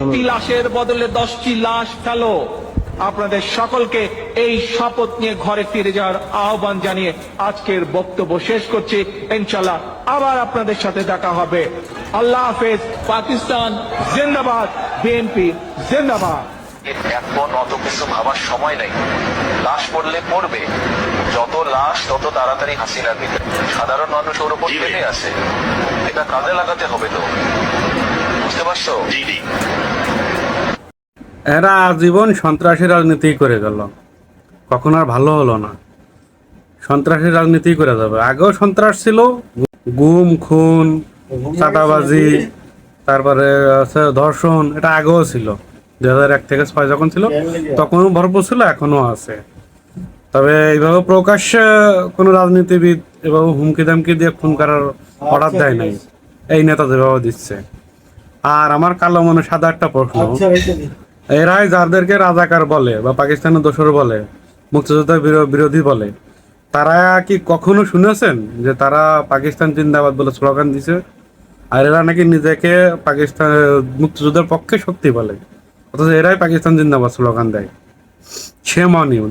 লাশের বদলে 10টি লাশ ফেলো। আপনাদের সকলকে এই শপথ নিয়ে ঘরে ফিরে যাওয়ার আহ্বান জানিয়ে আজকের বক্তব্য শেষ করছি। ইনশাআল্লাহ আবার আপনাদের সাথে দেখা হবে। আল্লাহ হাফেজ। পাকিস্তান জিন্দাবাদ, বিএনপি জিন্দাবাদ। এখন অত কিছু ভাবার সময় নাই। লাশ পড়লে পড়বে, যত লাশ তত তাড়াতাড়ি হাসিনার দিকে। সাধারণ মানুষ ওর উপর টেনে আছে, এটা কাজে লাগাতে হবে তো, বুঝতে পারছো? এরা আজীবন সন্ত্রাসী রাজনীতি করে গেল, কখন আর ভালো হলো না। সন্ত্রাসী রাজনীতি করে যাবে। আগেও সন্ত্রাস ছিল, গুম খুন চাঁদাবাজি, তারপরে আছে ধর্ষণ, এটা আগেও ছিল। 2001 থেকে 2006 যখন ছিল তখনও ভরপুর ছিল, এখনো আছে। তবে এইভাবে প্রকাশ্যে কোনো রাজনীতিবিদ এভাবে হুমকি দামকি দিয়ে খুন করার অর্ডার দেয় নাই এই নেতা যেভাবে দিচ্ছে। আর আমার কালো মনে সাদা একটা প্রশ্ন, এরাই যাদেরকে রাজাকার বলে বা পাকিস্তানের দোসর বলে, মুক্তিযোদ্ধা বিরোধী বলে, তারা কি কখনো শুনেছেন যে তারা পাকিস্তান জিন্দাবাদ বলে স্লোগান দিছে? আর এরা নাকি নিজেকে পাকিস্তান মুক্তিযুদ্ধের পক্ষে শক্তি বলে, অথচ এরাই পাকিস্তান জিন্দাবাদ স্লোগান দেয়। shame on you.